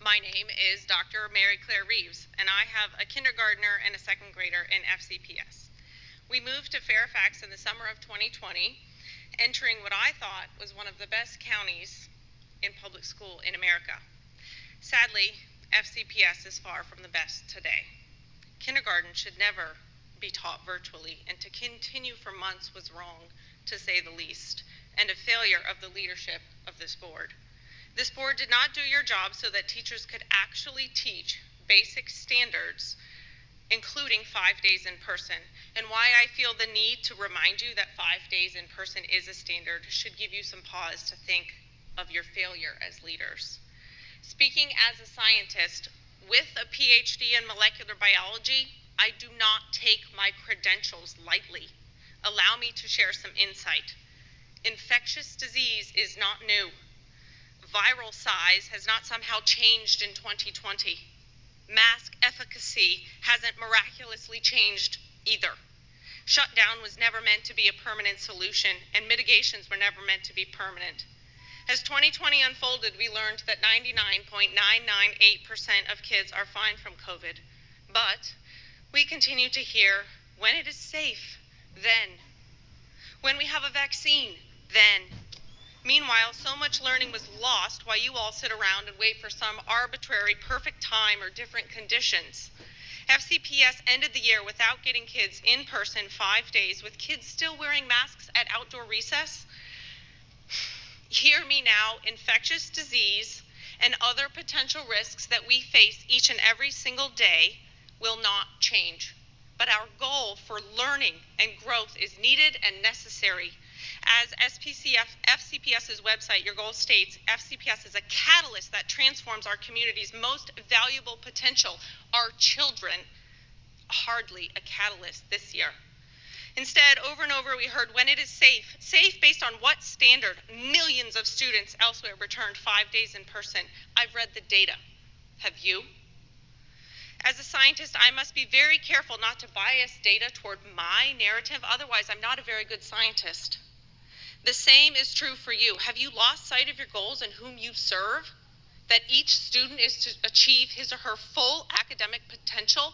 My name is Dr. Mary Claire Reeves, and I have a kindergartner and a second grader in FCPS. We moved to Fairfax in the summer of 2020, entering what I thought was one of the best counties in public school in America. Sadly, FCPS is far from the best today. Kindergarten should never be taught virtually, and to continue for months was wrong, to say the least, and a failure of the leadership of this board. This board did not do your job so that teachers could actually teach basic standards, including 5 days in person. And why I feel the need to remind you that 5 days in person is a standard should give you some pause to think of your failure as leaders. Speaking as a scientist with a PhD in molecular biology, I do not take my credentials lightly. Allow me to share some insight. Infectious disease is not new. Viral size has not somehow changed in 2020. Mask efficacy hasn't miraculously changed either. Shutdown was never meant to be a permanent solution, and mitigations were never meant to be permanent. As 2020 unfolded, we learned that 99.998% of kids are fine from COVID. But we continue to hear, when it is safe, then. When we have a vaccine, then. Meanwhile, so much learning was lost while you all sit around and wait for some arbitrary perfect time or different conditions. FCPS ended the year without getting kids in person 5 days, with kids still wearing masks at outdoor recess. Hear me now, infectious disease and other potential risks that we face each and every single day will not change. But our goal for learning and growth is needed and necessary. As FCPS's website, your goal states, FCPS is a catalyst that transforms our community's most valuable potential, our children. Hardly a catalyst this year. Instead, over and over, we heard when it is safe. Safe based on what standard? Millions of students elsewhere returned 5 days in person. I've read the data. Have you? As a scientist, I must be very careful not to bias data toward my narrative. Otherwise, I'm not a very good scientist. The same is true for you. Have you lost sight of your goals and whom you serve? That each student is to achieve his or her full academic potential?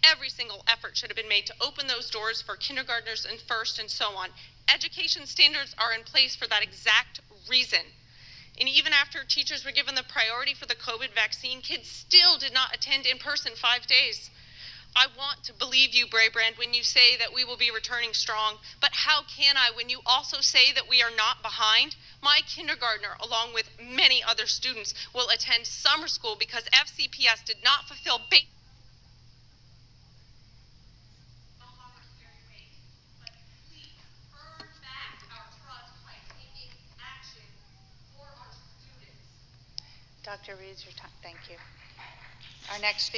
Every single effort should have been made to open those doors for kindergartners and first and so on. Education standards are in place for that exact reason. And even after teachers were given the priority for the COVID vaccine, kids still did not attend in person 5 days. I want to believe you, Brabrand, when you say that we will be returning strong, but how can I when you also say that we are not behind? My kindergartner, along with many other students, will attend summer school because FCPS did not fulfill basic. Dr. Reeves, your time. Thank you. Our next speaker.